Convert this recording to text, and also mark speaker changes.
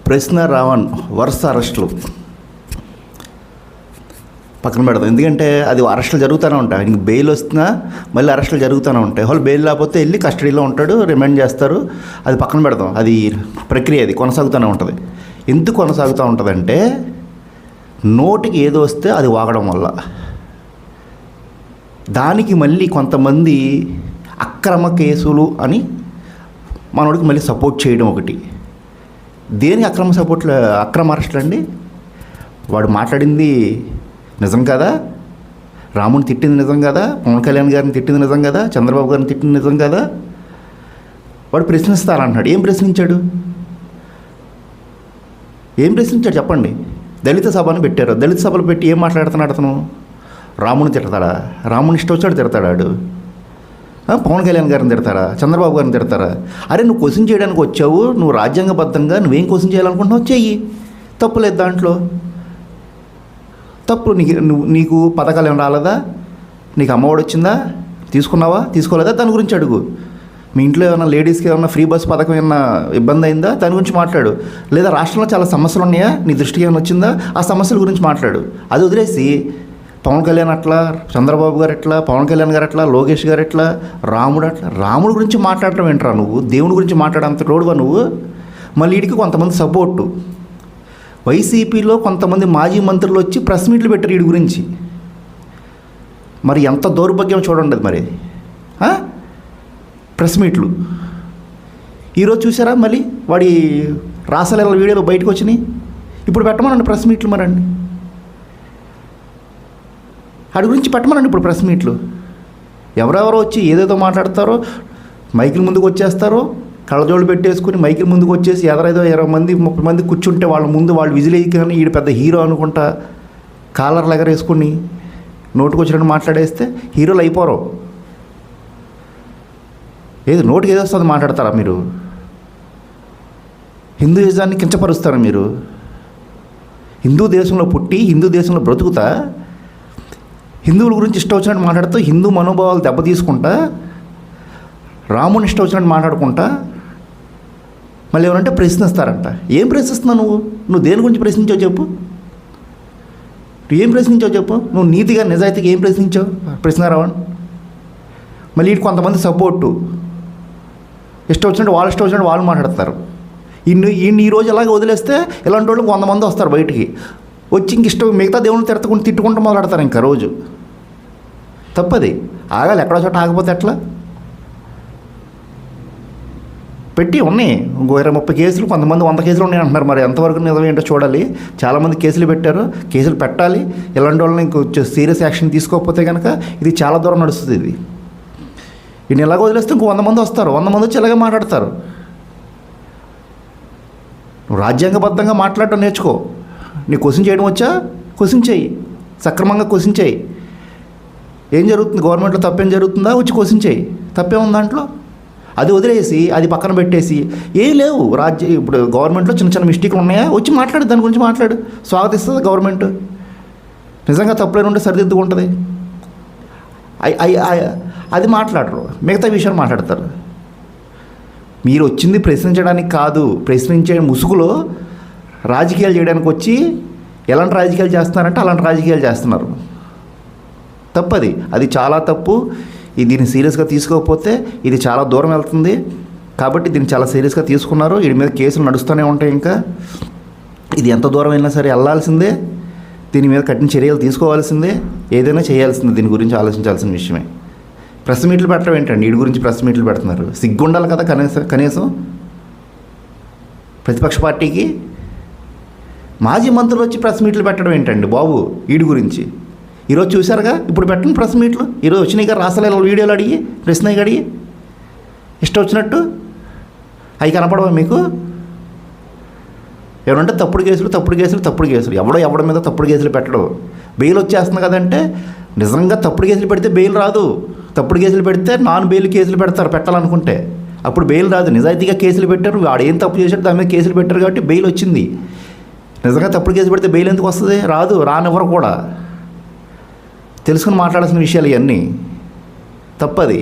Speaker 1: ప్రశ్న రావణ్ వరుస అరెస్టులు పక్కన పెడతాం. ఎందుకంటే అది అరెస్టులు జరుగుతూనే ఉంటాయి. ఇంక బెయిల్ వస్తున్నా మళ్ళీ అరెస్టులు జరుగుతూనే ఉంటాయి. వాళ్ళు బెయిల్ లేకపోతే వెళ్ళి కస్టడీలో ఉంటాడు, రిమాండ్ చేస్తారు. అది పక్కన పెడతాం. అది ప్రక్రియ, అది కొనసాగుతూనే ఉంటుంది. ఎందుకు కొనసాగుతూ ఉంటుందంటే నోటికి ఏదో వస్తే అది వాగడం వల్ల. దానికి మళ్ళీ కొంతమంది అక్రమ కేసులు అని మనోడికి మళ్ళీ సపోర్ట్ చేయడం ఒకటి. దేని అక్రమ అరెస్టులు అండి? వాడు మాట్లాడింది నిజం కదా, రాముని తిట్టింది నిజం కదా, పవన్ కళ్యాణ్ గారిని తిట్టింది నిజం కదా, చంద్రబాబు గారిని తిట్టింది నిజం కదా. వాడు ప్రశ్నిస్తారంటున్నాడు. ఏం ప్రశ్నించాడు చెప్పండి? దళిత సభను పెట్టారు. దళిత సభలు పెట్టి ఏం మాట్లాడుతున్నాడు అతను? రాముని తిడతాడా? రాముని ఇష్టం వచ్చాడు తిడతాడాడు? పవన్ కళ్యాణ్ గారిని తిడతారా? చంద్రబాబు గారిని తిడతారా? అరే నువ్వు క్వశ్చన్ చేయడానికి వచ్చావు, నువ్వు రాజ్యాంగబద్ధంగా నువ్వేం క్వశ్చన్ చేయాలనుకుంటున్నావు చెయ్యి, తప్పులేదు దాంట్లో. తప్పు నీకు పథకాలు ఏమైనా రాలేదా? నీకు అమ్మఒడి వచ్చిందా? తీసుకున్నావా? తీసుకోలేదా? దాని గురించి అడుగు. మీ ఇంట్లో ఏమైనా లేడీస్కి ఏమైనా ఫ్రీ బస్ పథకం ఏమైనా ఇబ్బంది అయిందా? దాని గురించి మాట్లాడు. లేదా రాష్ట్రంలో చాలా సమస్యలు ఉన్నాయా, నీ దృష్టికి ఏమైనా వచ్చిందా? ఆ సమస్యల గురించి మాట్లాడు. అది వదిలేసి పవన్ కళ్యాణ్ అట్లా, చంద్రబాబు గారు ఎట్లా, పవన్ కళ్యాణ్ గారు ఎట్లా, లోకేష్ గారు ఎట్లా, రాముడు అట్లా, రాముడు గురించి మాట్లాడటం ఏంట్రా నువ్వు? దేవుని గురించి మాట్లాడేంత రోడ్డువా నువ్వు? మళ్ళీ వీడికి కొంతమంది సపోర్టు. వైసీపీలో కొంతమంది మాజీ మంత్రులు వచ్చి ప్రెస్ మీట్లు పెట్టారు వీడి గురించి. మరి ఎంత దౌర్భాగ్యం చూడండి అది. మరి ప్రెస్ మీట్లు ఈరోజు చూసారా? మళ్ళీ వాడి రాసలేల వీడియోలు బయటకు వచ్చినాయి. ఇప్పుడు పెట్టమనండి ప్రెస్ మీట్లు. మరండి వాడి గురించి పెట్టమనండి ఇప్పుడు ప్రెస్ మీట్లు. ఎవరెవరో వచ్చి ఏదేదో మాట్లాడతారో, మైకుల ముందుకు వచ్చేస్తారో, కళ్ళజోళ్ళు పెట్టేసుకుని మైకుల ముందుకు వచ్చేసి ఎదరేదో 20 మంది 30 మంది కూర్చుంటే వాళ్ళ ముందు వాళ్ళు విజిలేయి కానీ వీడు పెద్ద హీరో అనుకుంటా కాలర్లు ఎగరేసుకుని నోటుకు వచ్చినట్టు మాట్లాడేస్తే హీరోలు అయిపోరు. ఏది నోటికి ఏదో వస్తుంది మాట్లాడతారా మీరు? హిందూయిజాన్ని కించపరుస్తారా మీరు? హిందూ దేశంలో పుట్టి హిందూ దేశంలో బ్రతుకుతా హిందువుల గురించి ఇష్టం వచ్చినట్టు మాట్లాడుతూ హిందూ మనోభావాలు దెబ్బతీసుకుంటా, రాముని ఇష్టం వచ్చినట్టు మాట్లాడుకుంటా, మళ్ళీ ఏమంటే ప్రశ్నిస్తారంట. ఏం ప్రశ్నిస్తున్నావు నువ్వు దేని గురించి ప్రశ్నించావు చెప్పు? ఏం ప్రశ్నించావు చెప్పు? నువ్వు నీతిగా నిజాయితీగా ఏం ప్రశ్నించావు? ప్రశ్నారావణ్. మళ్ళీ ఇటు కొంతమంది సపోర్టు, ఇష్టం వచ్చినట్టు వాళ్ళు మాట్లాడతారు. ఇన్ని ఈ రోజు అలాగే వదిలేస్తే ఇలాంటి వాళ్ళు 100 మంది వస్తారు బయటికి. వచ్చి ఇంక ఇష్టం మిగతా దేవుని తిట్టుకుంటూ మొదలెడతారు ఇంకా రోజు. తప్పది. ఆగాలి, ఎక్కడో చోట ఆగిపోతే ఎట్లా? పెట్టి ఉన్నాయి ఇంకో 20-30 కేసులు, కొంతమంది 100 కేసులు ఉన్నాయి అంటున్నారు. మరి ఎంతవరకు నిజం ఏంటో చూడాలి. చాలామంది కేసులు పెట్టారు, కేసులు పెట్టాలి. ఇలాంటి వాళ్ళని ఇంకొంచెం సీరియస్ యాక్షన్ తీసుకోకపోతే కనుక ఇది చాలా దూరం నడుస్తుంది. ఇది ఈయన ఎలాగో వదిలేస్తే ఇంకో 100 మంది వస్తారు. 100 మంది వచ్చి ఇలాగే మాట్లాడతారు. నువ్వు రాజ్యాంగబద్ధంగా మాట్లాడటం నేర్చుకో. నీకు క్వశ్చన్ చేయడం వచ్చా? క్వశ్చన్ చేయి, సక్రమంగా క్వశ్చన్ చేయి. ఏం జరుగుతుంది గవర్నమెంట్లో? తప్పేం జరుగుతుందా? వచ్చి క్వశ్చన్ చేయి. తప్పేముంది దాంట్లో? అది వదిలేసి అది పక్కన పెట్టేసి ఏం లేవు. ఇప్పుడు గవర్నమెంట్లో చిన్న మిస్టేక్లు ఉన్నాయా? వచ్చి మాట్లాడు, దాని గురించి మాట్లాడు. స్వాగతిస్తుంది గవర్నమెంట్. నిజంగా తప్పులేని ఉంటే సరిదిద్దుకుంటుంది. అది మాట్లాడరు, మిగతా విషయాలు మాట్లాడతారు. మీరు వచ్చింది ప్రశ్నించడానికి కాదు. ప్రశ్నించే ముసుగులో రాజకీయాలు చేయడానికి వచ్చి ఎలాంటి రాజకీయాలు చేస్తున్నారంటే అలాంటి రాజకీయాలు చేస్తున్నారు. తప్పది, అది చాలా తప్పు. దీన్ని సీరియస్గా తీసుకోకపోతే ఇది చాలా దూరం వెళ్తుంది. కాబట్టి దీన్ని చాలా సీరియస్గా తీసుకున్నారు. వీడి మీద కేసులు నడుస్తూనే ఉంటాయి. ఇంకా ఇది ఎంత దూరం వెళ్ళినా సరే వెళ్ళాల్సిందే. దీని మీద కఠిన చర్యలు తీసుకోవాల్సిందే. ఏదైనా చేయాల్సిందే. దీని గురించి ఆలోచించాల్సిన విషయమే. ప్రెస్ మీట్లు పెట్టడం ఏంటండి? వీడి గురించి ప్రెస్ మీట్లు పెడుతున్నారు. సిగ్గుండాలి కదా కనీసం ప్రతిపక్ష పార్టీకి. మాజీ మంత్రులు వచ్చి ప్రెస్ మీట్లు పెట్టడం ఏంటండి బాబు వీడి గురించి? ఈరోజు చూశారుగా, ఇప్పుడు పెట్టండి ప్రెస్ మీట్లు. ఈరోజు వచ్చినాయి కదా రాసలే వీడియోలు అడిగి, ప్రశ్న అడిగి ఇష్టం వచ్చినట్టు. అవి కనపడవా మీకు? ఏమంటే తప్పుడు కేసులు ఎవడి మీద తప్పుడు కేసులు పెట్టడం. బెయిల్ వచ్చేస్తుంది కదంటే నిజంగా తప్పుడు కేసులు పెడితే బెయిల్ రాదు. తప్పుడు కేసులు పెడితే నాన్ బెయిల్ కేసులు పెడతారు పెట్టాలనుకుంటే. అప్పుడు బెయిల్ రాదు. నిజాయితీగా కేసులు పెట్టారు, వాడు ఏం తప్పు చేశాడు దాని మీద కేసులు పెట్టారు కాబట్టి బెయిల్ వచ్చింది. నిజంగా తప్పుడు కేసు పెడితే బెయిల్ ఎందుకు వస్తుంది? రాదు, రానివ్వరు కూడా. తెలుసుకుని మాట్లాడాల్సిన విషయాలు ఇవన్నీ. తప్పది.